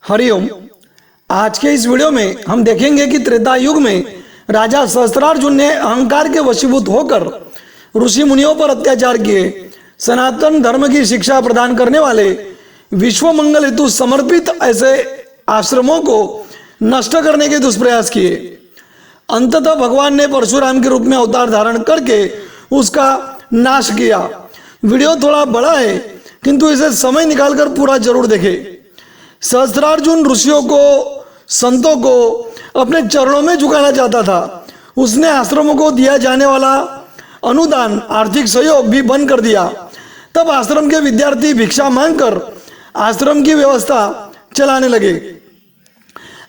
हरिओम। आज के इस वीडियो में हम देखेंगे कि त्रेता युग में राजा सहस्त्रार्जुन ने अहंकार के वशीभूत होकर ऋषि मुनियों पर अत्याचार किए, सनातन धर्म की शिक्षा प्रदान करने वाले विश्व मंगल हेतु समर्पित ऐसे आश्रमों को नष्ट करने के दुष्प्रयास किए। अंततः भगवान ने परशुराम के रूप में अवतार धारण करके उसका नाश किया। वीडियो थोड़ा बड़ा है किंतु इसे समय निकालकर पूरा जरूर देखें। सहस्त्रार्जुन ऋषियों को, संतों को अपने चरणों में झुकाना चाहता था। उसने आश्रमों को दिया जाने वाला अनुदान, आर्थिक सहयोग भी बंद कर दिया। तब आश्रम के विद्यार्थी भिक्षा मांगकर आश्रम की व्यवस्था चलाने लगे।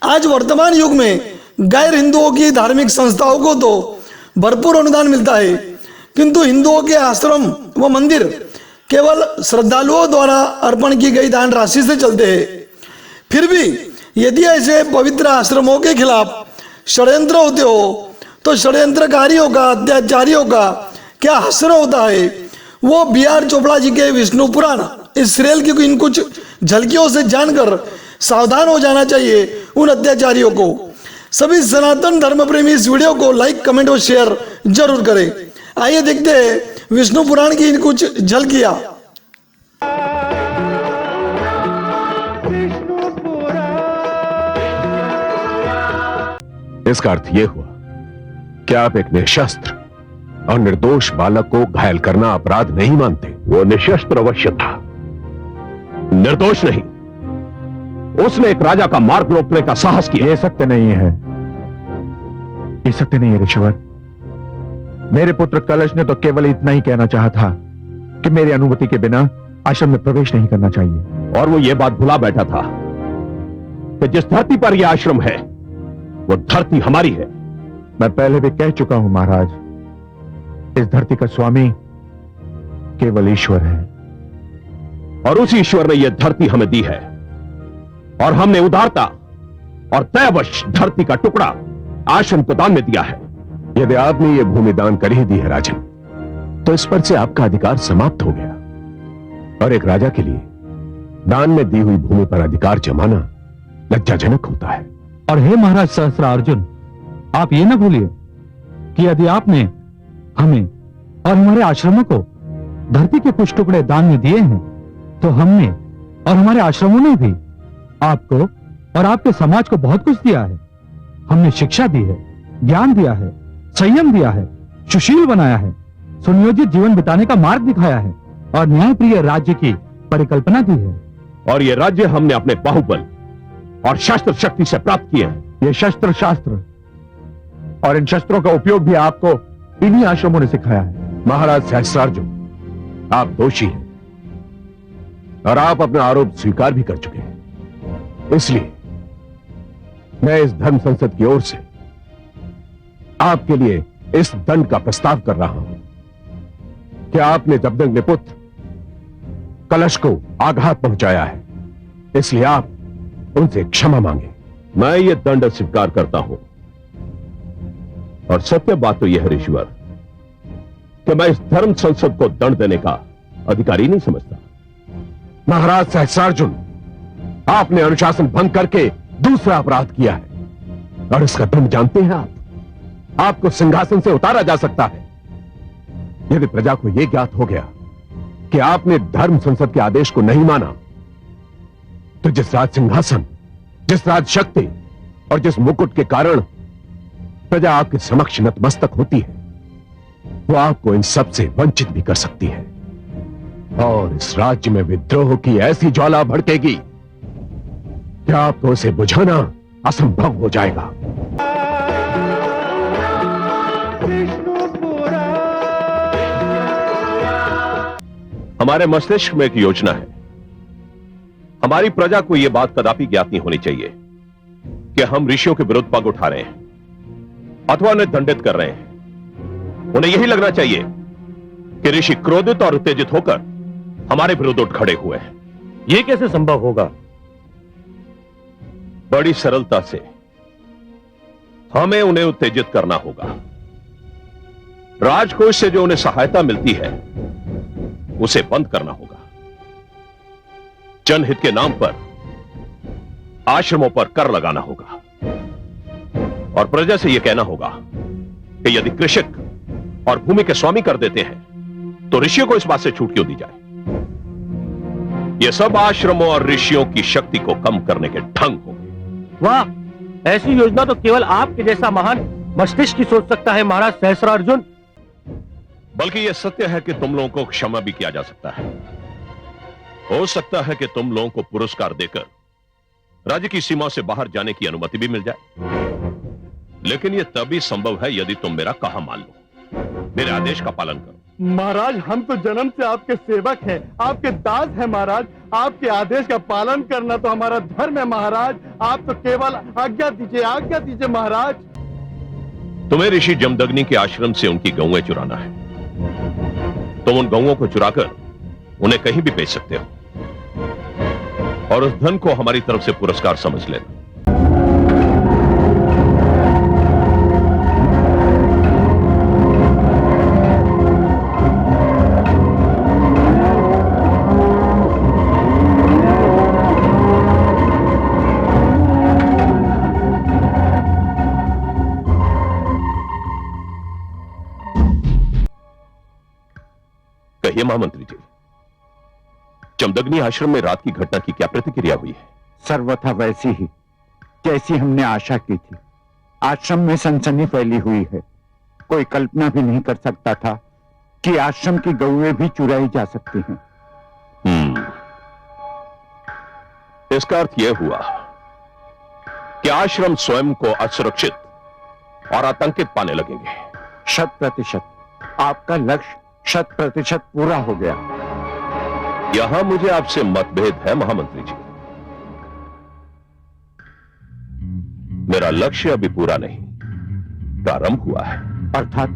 आज वर्तमान युग में गैर हिंदुओं की धार्मिक संस्थाओं को तो भरपूर अनुदान मिलता है, किंतु हिंदुओं के आश्रम व मंदिर केवल श्रद्धालुओं द्वारा अर्पण की गई दान राशि से चलते हैं। फिर भी यदि ऐसे पवित्र आश्रमों के खिलाफ षड्यंत्र होते हो तो षड्यंत्रकारियों का, अत्याचारियों का क्या हश्र होता है। वो B.R. चोपड़ा जी के विष्णु पुराण इस सीरियल की इन कुछ झलकियों से जानकर सावधान हो जाना चाहिए उन अत्याचारियों को। सभी सनातन धर्म प्रेमी इस वीडियो को लाइक, कमेंट और शेयर जरूर करें। आइए देखते हैं विष्णु पुराण की इन कुछ झलकियां। इसका अर्थ यह हुआ कि आप एक निशस्त्र और निर्दोष बालक को घायल करना अपराध नहीं मानते। वो निशस्त्र अवश्य था, निर्दोष नहीं। उसने एक राजा का मार्ग रोकने का साहस किया। ये सत्य नहीं है, ये सत्य नहीं है ऋषिवर। मेरे पुत्र कलश ने तो केवल इतना ही कहना चाहा था कि मेरी अनुमति के बिना आश्रम में प्रवेश नहीं करना चाहिए। और वो ये बात भुला बैठा था कि जिस धरती पर यह आश्रम है वो धरती हमारी है। मैं पहले भी कह चुका हूं महाराज, इस धरती का स्वामी केवल ईश्वर है, और उसी ईश्वर ने यह धरती हमें दी है, और हमने उदारता और तयवश धरती का टुकड़ा आश्रम को दान में दिया है। यदि आपने यह भूमि दान कर ही दी है राजन, तो इस पर से आपका अधिकार समाप्त हो गया। और एक राजा के लिए दान में दी हुई भूमि पर अधिकार जमाना लज्जाजनक होता है। और हे महाराज सहस्त्रार्जुन, आप ये न भूलिए कि यदि आपने हमें और हमारे आश्रमों को धरती के कुछ टुकड़े दान में दिए हैं, तो हमने और हमारे आश्रमों ने भी आपको और आपके समाज को बहुत कुछ दिया है। हमने शिक्षा दी है, ज्ञान दिया है, संयम दिया है, सुशील बनाया है, सुनियोजित जीवन बिताने का मार्ग दिखाया है और न्यायप्रिय राज्य की परिकल्पना दी है। और यह राज्य हमने अपने बाहुबल और शस्त्र शक्ति से प्राप्त किए हैं। ये शस्त्र शास्त्र और इन शस्त्रों का उपयोग भी आपको इन्हीं आश्रमों ने सिखाया है। महाराज सहस्त्रार्जुन, आप दोषी हैं और आप अपना आरोप स्वीकार भी कर चुके हैं। इसलिए मैं इस धर्म संसद की ओर से आपके लिए इस दंड का प्रस्ताव कर रहा हूं कि आपने जबदंग पुत्र कलश को आघात पहुंचाया है, इसलिए आप उनसे क्षमा मांगे। मैं ये दंड स्वीकार करता हूं, और सत्य बात तो यह है ऋषिवर कि मैं इस धर्म संसद को दंड देने का अधिकारी नहीं समझता। महाराज सहस्त्रार्जुन, आपने अनुशासन भंग करके दूसरा अपराध किया है, और इसका दंड जानते हैं आप। आपको सिंहासन से उतारा जा सकता है। यदि प्रजा को यह ज्ञात हो गया कि आपने धर्म संसद के आदेश को नहीं माना, तो जिस राज सिंहासन, जिस राज शक्ति और जिस मुकुट के कारण प्रजा आपके समक्ष नतमस्तक होती है, वो आपको इन सब से वंचित भी कर सकती है। और इस राज्य में विद्रोह की ऐसी ज्वाला भड़केगी कि आपको उसे बुझाना असंभव हो जाएगा। हमारे मस्तिष्क में एक योजना है। हमारी प्रजा को यह बात कदापि ज्ञात नहीं होनी चाहिए कि हम ऋषियों के विरुद्ध पग उठा रहे हैं अथवा उन्हें दंडित कर रहे हैं। उन्हें यही लगना चाहिए कि ऋषि क्रोधित और उत्तेजित होकर हमारे विरुद्ध उठ खड़े हुए हैं। यह कैसे संभव होगा? बड़ी सरलता से हमें उन्हें उत्तेजित करना होगा। राजकोष से जो उन्हें सहायता मिलती है उसे बंद करना होगा। जनहित के नाम पर आश्रमों पर कर लगाना होगा और प्रजा से यह कहना होगा कि यदि कृषक और भूमि के स्वामी कर देते हैं तो ऋषियों को इस बात से छूट क्यों दी जाए। यह सब आश्रमों और ऋषियों की शक्ति को कम करने के ढंग होंगे। वाह, ऐसी योजना तो केवल आपके जैसा महान मस्तिष्क ही सोच सकता है महाराज सहस्रार्जुन। बल्कि यह सत्य है कि तुम लोगों को क्षमा भी किया जा सकता है। हो सकता है कि तुम लोगों को पुरस्कार देकर राज्य की सीमा से बाहर जाने की अनुमति भी मिल जाए, लेकिन यह तभी संभव है यदि तुम मेरा कहा मान लो, मेरे आदेश का पालन करो। महाराज, हम तो जन्म से आपके सेवक हैं, आपके दास हैं महाराज। आपके आदेश का पालन करना तो हमारा धर्म है महाराज। आप तो केवल आज्ञा दीजिए महाराज। तुम्हें ऋषि जमदग्नि के आश्रम से उनकी गौएं चुराना है। तुम उन गौओं को चुराकर उन्हें कहीं भी बेच सकते हो और उस धन को हमारी तरफ से पुरस्कार समझ लेना। कहिए महामंत्री जी, जमदग्नि आश्रम में रात की घटना की क्या प्रतिक्रिया हुई है? सर्वथा वैसी ही जैसी हमने आशा की थी। आश्रम में सनसनी फैली हुई है। कोई कल्पना भी नहीं कर सकता था कि आश्रम की गौएं भी चुराई जा सकती हैं। इसका अर्थ यह हुआ कि आश्रम स्वयं को असुरक्षित और आतंकित पाने लगेंगे। 100% आपका लक्ष्य 100% पूरा हो गया। यहां मुझे आपसे मतभेद है महामंत्री जी। मेरा लक्ष्य अभी पूरा नहीं, प्रारंभ हुआ है। अर्थात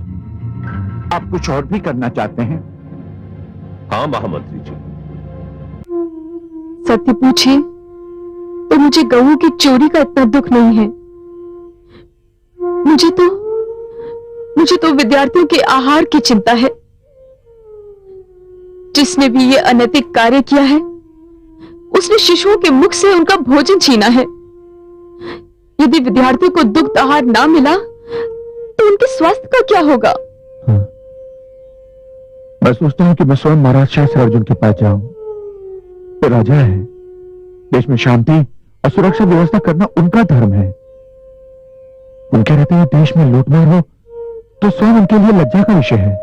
आप कुछ और भी करना चाहते हैं? हां महामंत्री जी। सत्य पूछिए तो मुझे गऊ की चोरी का इतना दुख नहीं है। मुझे तो विद्यार्थियों के आहार की चिंता है। जिसने भी ये अनैतिक कार्य किया है उसने शिशुओं के मुख से उनका भोजन छीना है। यदि विद्यार्थियों को दुग्ध आहार ना मिला तो उनके स्वास्थ्य का क्या होगा? मैं सोचता हूं कि मैं स्वयं महाराज सहस्रार्जुन के पास जाऊं। तो राजा है, देश में शांति और सुरक्षा व्यवस्था करना उनका धर्म है। उनके रहते हुए देश में लूटमार हो तो स्वयं उनके लिए लज्जा का विषय है।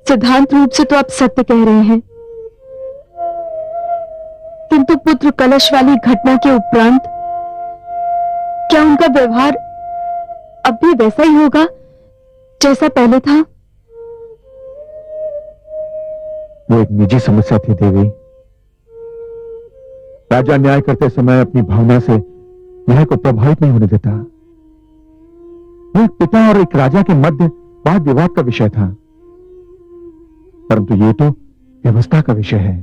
सिद्धांत रूप से तो आप सत्य कह रहे हैं, किंतु पुत्र कलश वाली घटना के उपरांत क्या उनका व्यवहार अब भी वैसा ही होगा जैसा पहले था? वो एक निजी समस्या थी देवी। राजा न्याय करते समय अपनी भावना से न्याय को प्रभावित नहीं होने देता। वो एक पिता और एक राजा के मध्य वाद विवाद का विषय था, परंतु ये तो व्यवस्था का विषय है।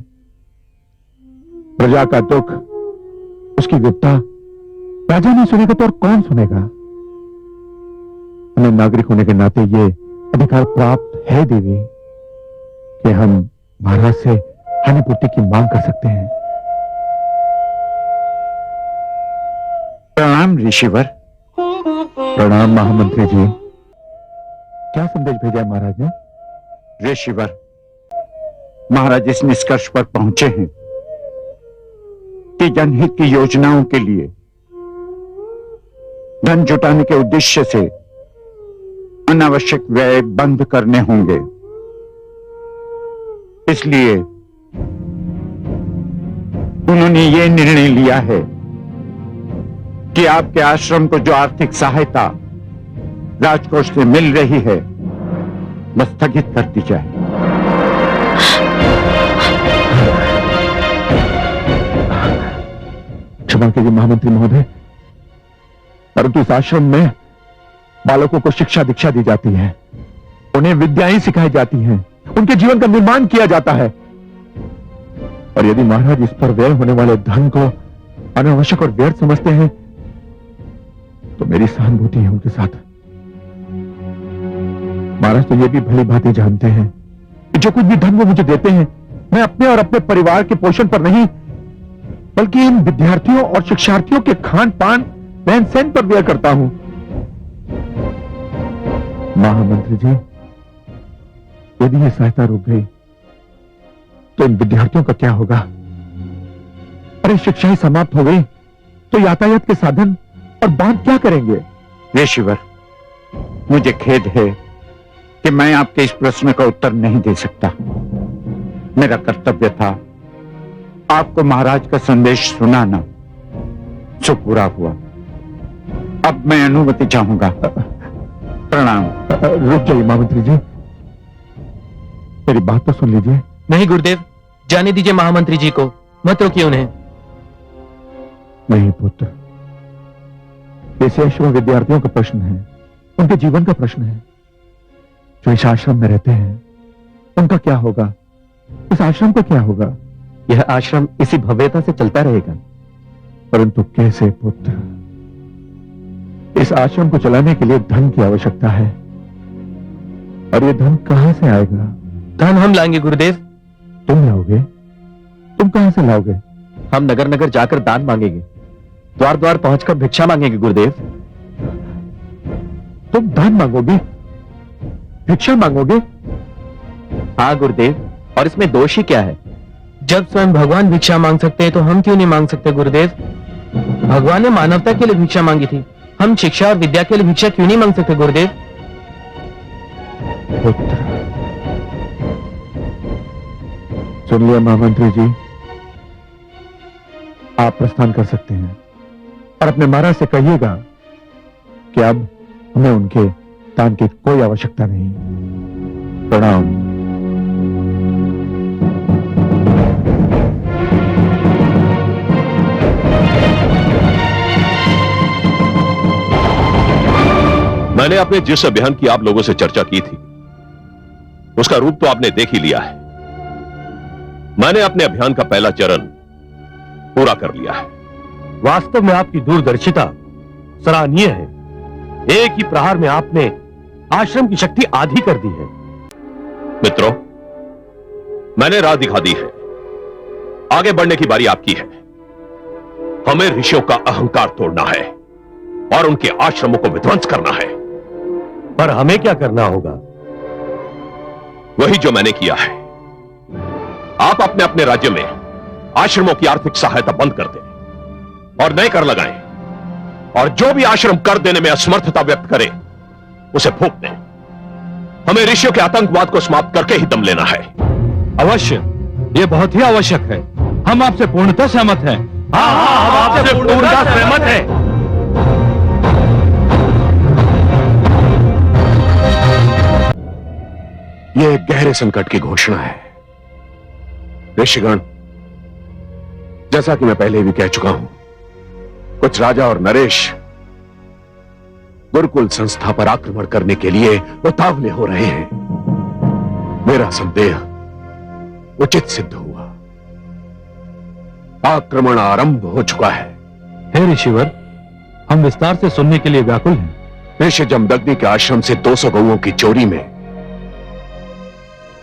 प्रजा का दुख, उसकी विपदा राजा नहीं सुनेगा तो और कौन सुनेगा? हमें नागरिक होने के नाते ये अधिकार प्राप्त है देवी कि हम महाराज से हानिपूर्ति की मांग कर सकते हैं। प्रणाम ऋषिवर। प्रणाम महामंत्री जी। क्या संदेश भेजा है महाराज ने? ऋषिवर, महाराज इस निष्कर्ष पर पहुंचे हैं कि जनहित की योजनाओं के लिए धन जुटाने के उद्देश्य से अनावश्यक व्यय बंद करने होंगे। इसलिए उन्होंने ये निर्णय लिया है कि आपके आश्रम को जो आर्थिक सहायता राजकोष से मिल रही है वह स्थगित कर दी जाए। क्षमा कीजिए महामंत्री महोदय, परंतु इस आश्रम में बालकों को शिक्षा दीक्षा दी जाती है, उन्हें विद्याएं सिखाई जाती हैं, उनके जीवन का निर्माण किया जाता है। और यदि महाराज इस पर व्यय होने वाले धन को अनावश्यक और व्यर्थ समझते हैं तो मेरी सहानुभूति है उनके साथ। महाराज तो ये भी भली भांति जानते हैं कि जो कुछ भी धन वो मुझे देते हैं मैं अपने और अपने परिवार के पोषण पर नहीं बल्कि इन विद्यार्थियों और शिक्षार्थियों के खान पान रहन सहन पर व्यय करता हूं। महामंत्री जी, यदि यह सहायता रुक गई तो इन विद्यार्थियों का क्या होगा? अरे शिक्षा ही समाप्त हो गई तो यातायात के साधन और बांध क्या करेंगे? ऋषिवर, मुझे खेद है कि मैं आपके इस प्रश्न का उत्तर नहीं दे सकता। मेरा कर्तव्य था आपको महाराज का संदेश सुनाना, जो पूरा हुआ। अब मैं अनुमति चाहूंगा। प्रणाम। रुक जाइए महामंत्री जी, मेरी बात तो सुन लीजिए। नहीं गुरुदेव, जाने दीजिए महामंत्री जी को, मत रोकिए उन्हें। नहीं पुत्र, ये शेषव विद्यार्थियों का प्रश्न है, उनके जीवन का प्रश्न है। जो इस आश्रम में रहते हैं उनका क्या होगा, इस आश्रम का क्या होगा? यह आश्रम इसी भव्यता से चलता रहेगा। परंतु कैसे पुत्र? इस आश्रम को चलाने के लिए धन की आवश्यकता है, और ये धन कहां से आएगा? धन हम लाएंगे गुरुदेव। तुम लाओगे? तुम कहां से लाओगे? हम नगर नगर जाकर दान मांगेंगे, द्वार द्वार पहुंचकर भिक्षा मांगेंगे गुरुदेव। तुम दान मांगोगे, भिक्षा मांगोगे? हाँ गुरुदेव, और इसमें दोष ही क्या है? जब स्वयं भगवान भिक्षा मांग सकते हैं तो हम क्यों नहीं मांग सकते गुरुदेव? भगवान ने मानवता के लिए भिक्षा मांगी थी, हम शिक्षा और विद्या के लिए भिक्षा क्यों नहीं मांग सकते गुरुदेव? पुत्र, सुन लिया महामंत्री जी, आप प्रस्थान कर सकते हैं, और अपने महाराज से कहिएगा कि अब हमें उनके दान की कोई आवश्यकता नहीं। प्रणाम। मैंने अपने जिस अभियान की आप लोगों से चर्चा की थी उसका रूप तो आपने देख ही लिया है। मैंने अपने अभियान का पहला चरण पूरा कर लिया है। वास्तव में आपकी दूरदर्शिता सराहनीय है। एक ही प्रहार में आपने आश्रम की शक्ति आधी कर दी है। मित्रों, मैंने राह दिखा दी है, आगे बढ़ने की बारी आपकी है। हमें ऋषियों का अहंकार तोड़ना है और उनके आश्रमों को विध्वंस करना है। पर हमें क्या करना होगा? वही जो मैंने किया है। आप अपने अपने राज्य में आश्रमों की आर्थिक सहायता बंद कर दें और नए कर लगाएं, और जो भी आश्रम कर देने में असमर्थता व्यक्त करे उसे फूंक दें। हमें ऋषियों के आतंकवाद को समाप्त करके ही दम लेना है। अवश्य, ये बहुत ही आवश्यक है। हम आपसे पूर्णतः सहमत हैं। हाँ, हम आपसे पूर्णतः सहमत हैं। यह एक गहरे संकट की घोषणा है। ऋषिगण, जैसा कि मैं पहले भी कह चुका हूं, कुछ राजा और नरेश गुरुकुल संस्था पर आक्रमण करने के लिए उतावले हो रहे हैं। मेरा संदेह उचित सिद्ध हुआ। आक्रमण आरंभ हो चुका है। हे ऋषिवर, हम विस्तार से सुनने के लिए व्याकुल हैं। ऋषि जमदग्नि के आश्रम से 200 गौओं की चोरी में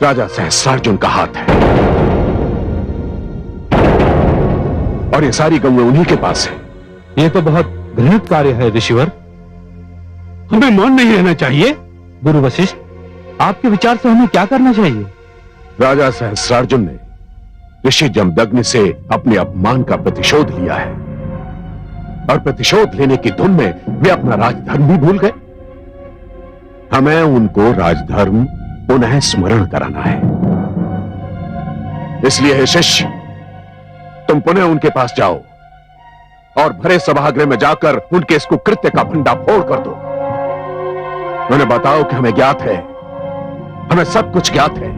राजा सहस्रार्जुन का हाथ है, और ये सारी गौएं उन्हीं के पास है। ये तो बहुत घृणित कार्य है ऋषिवर। हमें मौन नहीं रहना चाहिए। गुरु वशिष्ठ, आपके विचार से हमें क्या करना चाहिए? राजा सहस्रार्जुन ने ऋषि जमदग्नि से अपने अपमान का प्रतिशोध लिया है, और प्रतिशोध लेने की धुन में वे अपना राजधर्म भी भूल गए। हमें उनको राजधर्म पुनः स्मरण कराना है। इसलिए हे शिष्य, तुम पुनः उनके पास जाओ और भरे सभागृह में जाकर उनके इस कुकृत्य का भंडाफोड़ कर दो। उन्हें बताओ कि हमें ज्ञात है, हमें सब कुछ ज्ञात है।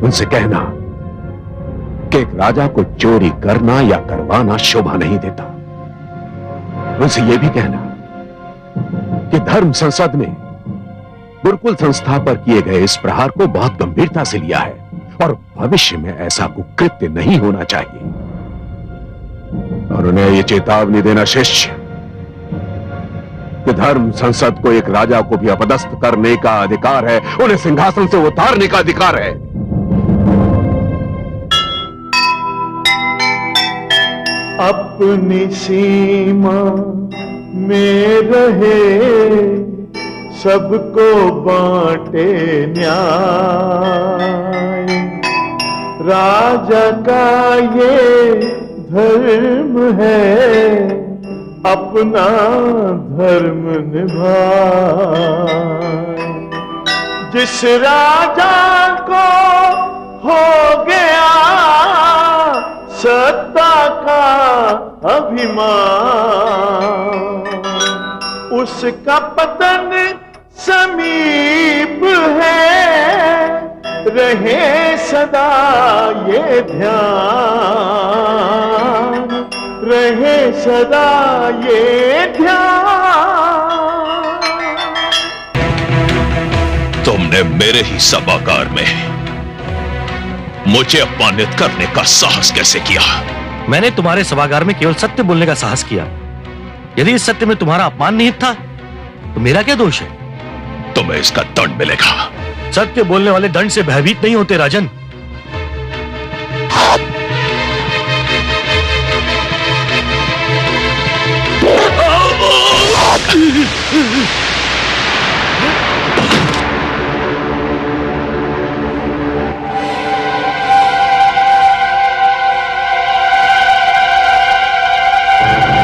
उनसे कहना कि एक राजा को चोरी करना या करवाना शोभा नहीं देता। उनसे यह भी कहना कि धर्म संसद ने गुरुकुल संस्था पर किए गए इस प्रहार को बहुत गंभीरता से लिया है, और भविष्य में ऐसा कुकृत्य नहीं होना चाहिए। और उन्हें यह चेतावनी देना शिष्य कि धर्म संसद को एक राजा को भी अपदस्थ करने का अधिकार है, उन्हें सिंहासन से उतारने का अधिकार है। अपनी सीमा में रहे, सबको बांटे न्याय। राजा का ये धर्म है, अपना धर्म निभाए। जिस राजा को हो गया सत्ता का अभिमान, उसका पतन समीप है, रहे सदा ये ध्यान, रहे सदा ये ध्यान। तुमने मेरे ही सभागार में मुझे अपमानित करने का साहस कैसे किया? मैंने तुम्हारे सभागार में केवल सत्य बोलने का साहस किया। यदि इस सत्य में तुम्हारा अपमान निहित था तो मेरा क्या दोष है? तुम्हें इसका दंड मिलेगा। सत्य बोलने वाले दंड से भयभीत नहीं होते राजन।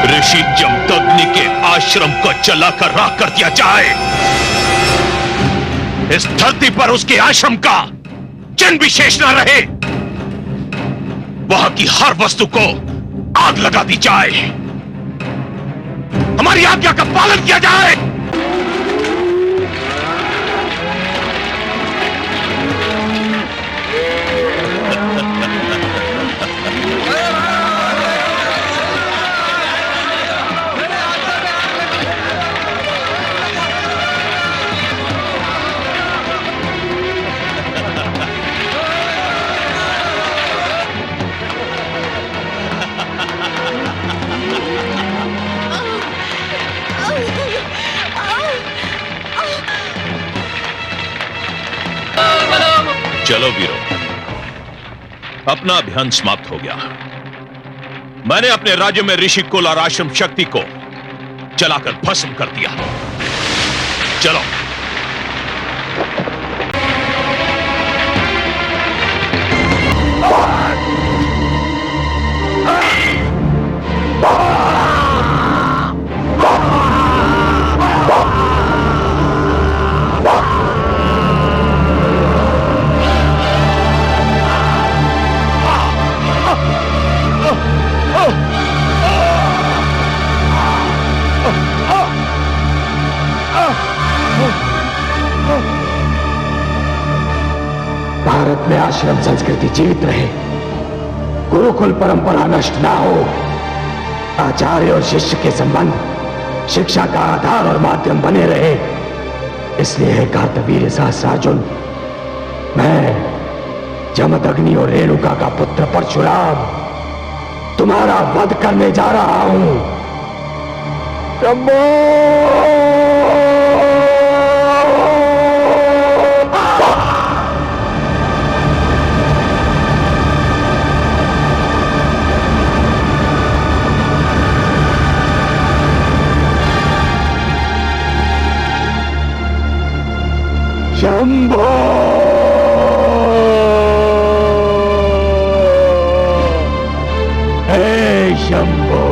ऋषि जमदग्नि के आश्रम को जलाकर राख कर दिया जाए, इस धरती पर उसके आश्रम का चिन्ह भी शेष न रहे। वहां की हर वस्तु को आग लगा दी जाए, हमारी आज्ञा का पालन किया जाए। चलो वीरों, अपना अभियान समाप्त हो गया। मैंने अपने राज्य में ऋषि कुल और आश्रम शक्ति को जलाकर भस्म कर दिया। चलो। भारत में आश्रम संस्कृति जीवित रहे, गुरुकुल परंपरा नष्ट ना हो, आचार्य और शिष्य के संबंध शिक्षा का आधार और माध्यम बने रहे, इसलिए कार्तवीर्य सहस्त्र अर्जुन, मैं जमदग्नि और रेणुका का पुत्र परशुराम तुम्हारा वध करने जा रहा हूं। शंभो! शंभो! हे शंभो!